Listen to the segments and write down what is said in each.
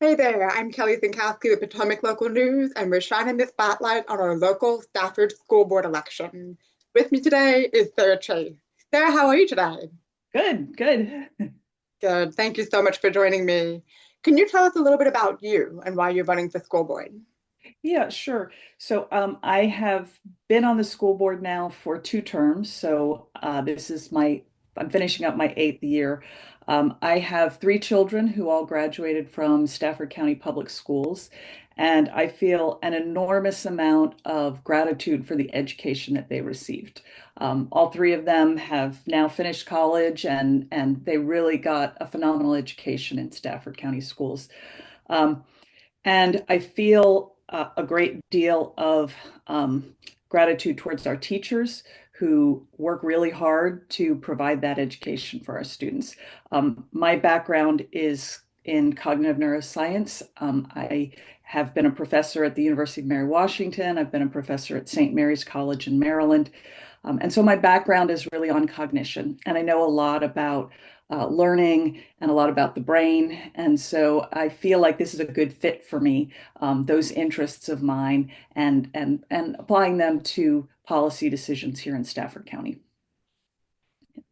Hey there, I'm Kelly Sienkowski with Potomac Local News, and we're shining the spotlight on our local Stafford School Board election. With me today is Sarah Chase. Sarah, how are you today? Good, good. Good. Thank you so much for joining me. Can you tell us a little bit about you and why you're running for school board? Yeah, sure. I have been on the school board now for 2 terms. This is I'm finishing up my 8th year. I have 3 children who all graduated from Stafford County Public Schools, and I feel an enormous amount of gratitude for the education that they received. All 3 of them have now finished college, and they really got a phenomenal education in Stafford County schools. Um, and I feel a great deal of gratitude towards our teachers who work really hard to provide that education for our students. My background is in cognitive neuroscience. I have been a professor at the University of Mary Washington. I've been a professor at St. Mary's College in Maryland. And so my background is really on cognition, and I know a lot about learning and a lot about the brain. And so I feel like this is a good fit for me, those interests of mine, and applying them to policy decisions here in Stafford County.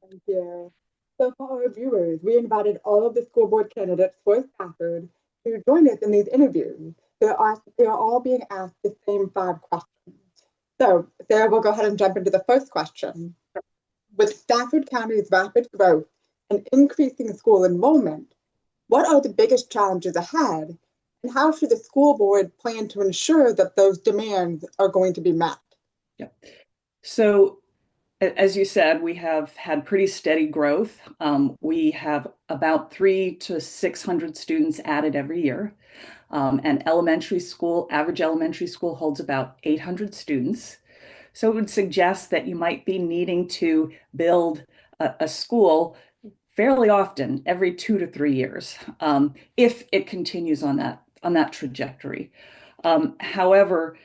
Thank you. So for our viewers, we invited all of the school board candidates for Stafford to join us in these interviews. They're all being asked the same 5 questions. So Sarah, we'll go ahead and jump into the first question. With Stafford County's rapid growth and increasing school enrollment, what are the biggest challenges ahead, and how should the school board plan to ensure that those demands are going to be met? Yeah. So as you said, we have had pretty steady growth. We have about 300 to 600 students added every year. And average elementary school holds about 800 students. So it would suggest that you might be needing to build a school fairly often, every 2 to 3 years, if it continues on that trajectory. However,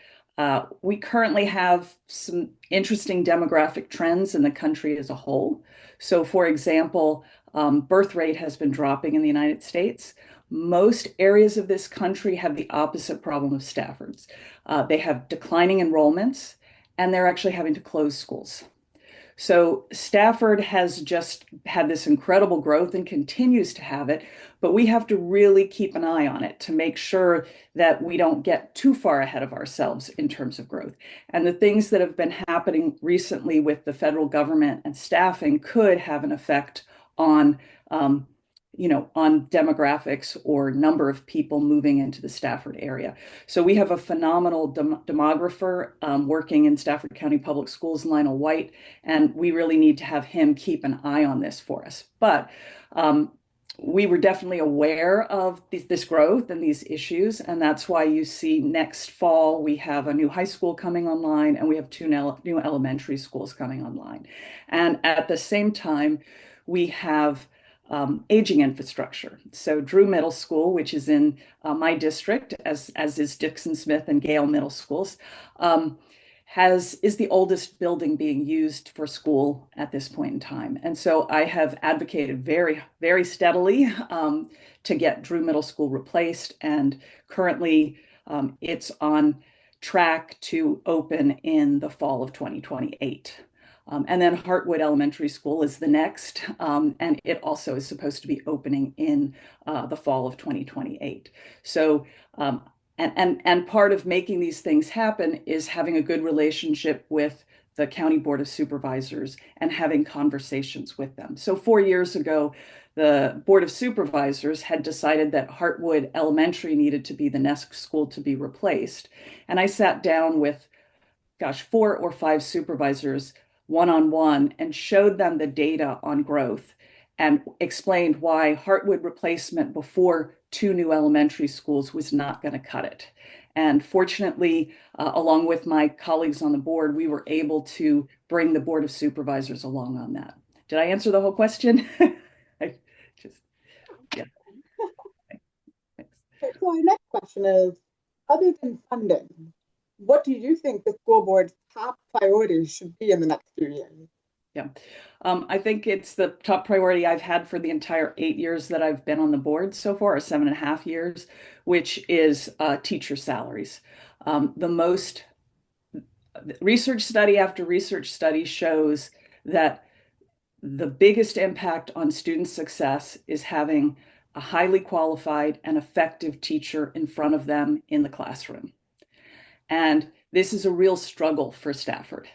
we currently have some interesting demographic trends in the country as a whole. So, for example, birth rate has been dropping in the United States. Most areas of this country have the opposite problem of Stafford's. They have declining enrollments, and they're actually having to close schools. So Stafford has just had this incredible growth and continues to have it, but we have to really keep an eye on it to make sure that we don't get too far ahead of ourselves in terms of growth. And the things that have been happening recently with the federal government and staffing could have an effect on on demographics or number of people moving into the Stafford area. So we have a phenomenal demographer working in Stafford County Public Schools, Lionel White, and we really need to have him keep an eye on this for us. But we were definitely aware of this growth and these issues, and that's why you see next fall we have a new high school coming online, and we have 2 new elementary schools coming online. And at the same time, we have aging infrastructure. So Drew Middle School, which is in my district, as is Dixon Smith and Gale Middle Schools, is the oldest building being used for school at this point in time. And so I have advocated very, very steadily to get Drew Middle School replaced, and currently it's on track to open in the fall of 2028. And then Hartwood Elementary School is the next, and it also is supposed to be opening in the fall of 2028. So, and part of making these things happen is having a good relationship with the County Board of Supervisors and having conversations with them. So 4 years ago, the Board of Supervisors had decided that Hartwood Elementary needed to be the next school to be replaced. And I sat down with, 4 or 5 supervisors one-on-one and showed them the data on growth and explained why Hartwood replacement before 2 new elementary schools was not going to cut it. And fortunately, along with my colleagues on the board, we were able to bring the Board of Supervisors along on that. Did I answer the whole question? I just, yeah, thanks. So our next question is, other than funding, what do you think the school board's top priorities should be in the next few years? Yeah. I think it's the top priority I've had for the entire 8 years that I've been on the board so far, or 7.5 years, which is teacher salaries. The most research study after research study shows that the biggest impact on student success is having a highly qualified and effective teacher in front of them in the classroom. And this is a real struggle for Stafford.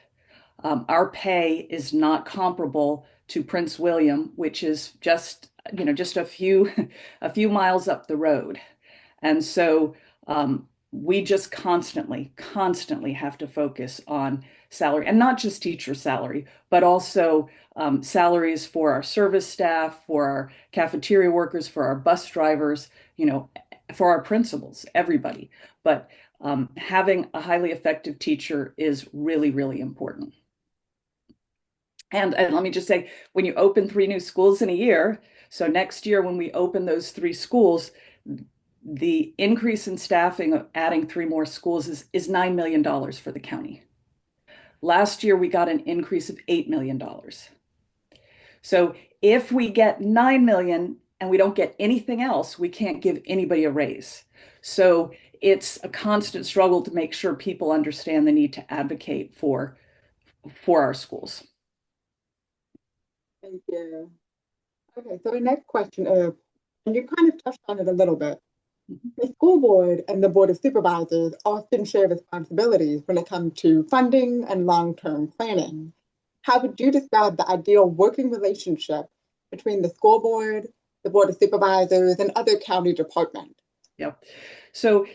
Our pay is not comparable to Prince William, which is just a few a few miles up the road. And so we just constantly have to focus on salary, and not just teacher salary, but also salaries for our service staff, for our cafeteria workers, for our bus drivers, for our principals, everybody. But having a highly effective teacher is really, really important. And let me just say, when you open 3 new schools in a year, so next year when we open those 3 schools, the increase in staffing of adding 3 more schools is $9 million for the county. Last year, we got an increase of $8 million. So if we get 9 million and we don't get anything else, we can't give anybody a raise. So it's a constant struggle to make sure people understand the need to advocate for our schools. Thank you. Okay, so the next question is, and you kind of touched on it a little bit. The school board and the Board of Supervisors often share responsibilities when it comes to funding and long-term planning. How would you describe the ideal working relationship between the school board, the Board of Supervisors, and other county departments? Yep. So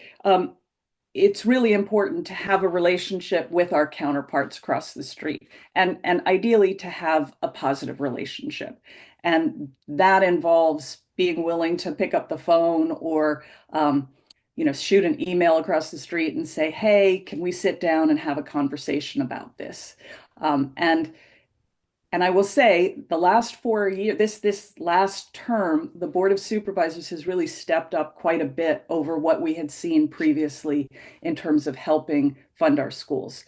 it's really important to have a relationship with our counterparts across the street, and ideally to have a positive relationship. And that involves being willing to pick up the phone or shoot an email across the street and say, hey, can we sit down and have a conversation about this? And I will say the last 4 years, this last term, the Board of Supervisors has really stepped up quite a bit over what we had seen previously in terms of helping fund our schools.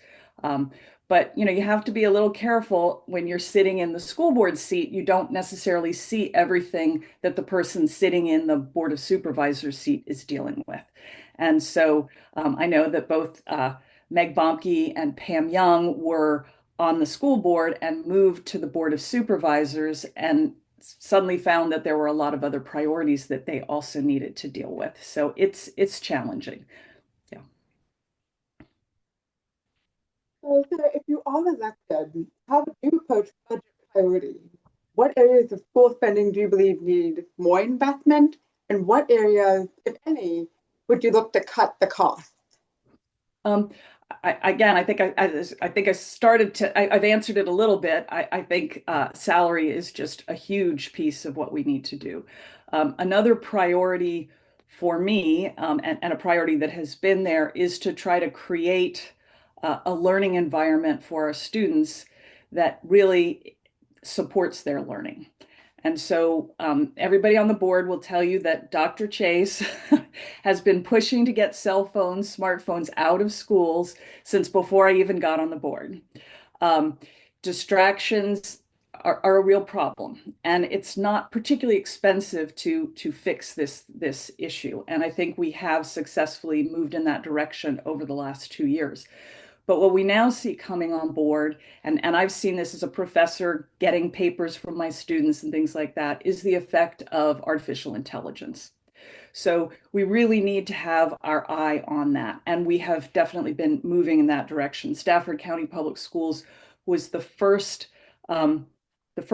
But you have to be a little careful when you're sitting in the school board seat. You don't necessarily see everything that the person sitting in the Board of Supervisors seat is dealing with. And so I know that both Meg Bomke and Pam Young were on the school board and moved to the Board of Supervisors and suddenly found that there were a lot of other priorities that they also needed to deal with. So it's challenging. Yeah. So, Sarah, if you are elected, how would you approach budget priorities? What areas of school spending do you believe need more investment? And what areas, if any, would you look to cut the cost? Um, again, I think I started to, I've answered it a little bit. I think salary is just a huge piece of what we need to do. Another priority for me, and a priority that has been there, is to try to create a learning environment for our students that really supports their learning. And so everybody on the board will tell you that Dr. Chase has been pushing to get cell phones, smartphones out of schools since before I even got on the board. Distractions are a real problem, and it's not particularly expensive to fix this issue. And I think we have successfully moved in that direction over the last 2 years. But what we now see coming on board, and I've seen this as a professor getting papers from my students and things like that, is the effect of artificial intelligence. So we really need to have our eye on that. And we have definitely been moving in that direction. Stafford County Public Schools was the first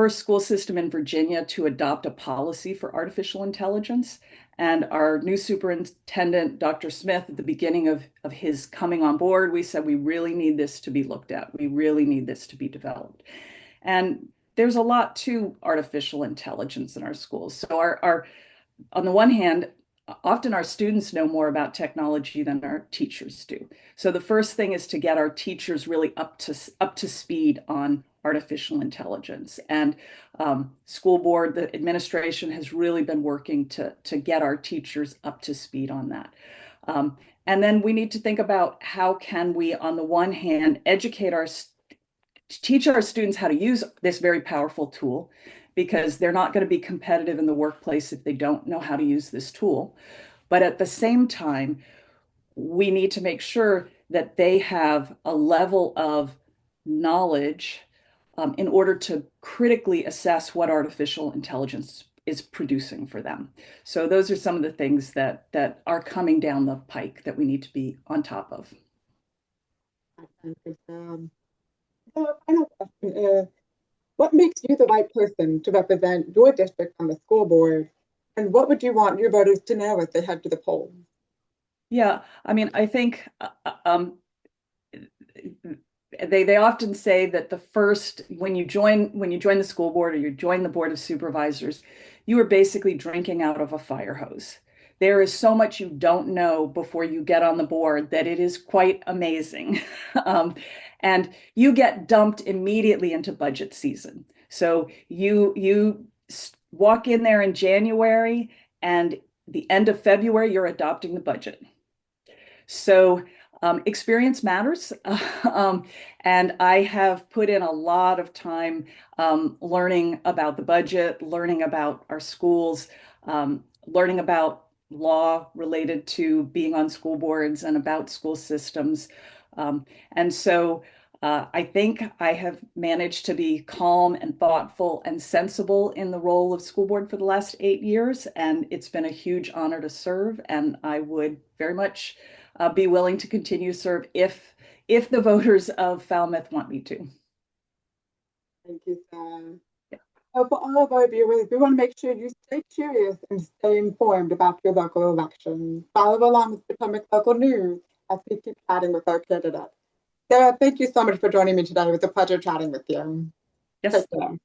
school system in Virginia to adopt a policy for artificial intelligence. And our new superintendent, Dr. Smith, at the beginning of his coming on board, we said, we really need this to be looked at. We really need this to be developed. And there's a lot to artificial intelligence in our schools. So on the one hand, often our students know more about technology than our teachers do. So the first thing is to get our teachers really up to speed on artificial intelligence. And school board, the administration has really been working to get our teachers up to speed on that. And then we need to think about how can we, on the one hand, educate to teach our students how to use this very powerful tool, because they're not going to be competitive in the workplace if they don't know how to use this tool. But at the same time, we need to make sure that they have a level of knowledge in order to critically assess what artificial intelligence is producing for them. So those are some of the things that are coming down the pike that we need to be on top of. The final question is, what makes you the right person to represent your district on the school board? And what would you want your voters to know as they head to the polls? Yeah, I mean, I think they often say that the first when you join the school board or you join the Board of Supervisors, you are basically drinking out of a fire hose. There is so much you don't know before you get on the board that it is quite amazing. And you get dumped immediately into budget season. So you walk in there in January, and the end of February, you're adopting the budget. So experience matters. And I have put in a lot of time learning about the budget, learning about our schools, learning about law related to being on school boards and about school systems. And so I think I have managed to be calm and thoughtful and sensible in the role of school board for the last 8 years. And it's been a huge honor to serve. And I would very much be willing to continue to serve if the voters of Falmouth want me to. Thank you, Sarah. For all of our viewers, we want to make sure you stay curious and stay informed about your local elections. Follow along with Potomac local news as we keep chatting with our candidates. Sarah, thank you so much for joining me today. It was a pleasure chatting with you. Yes. Take care.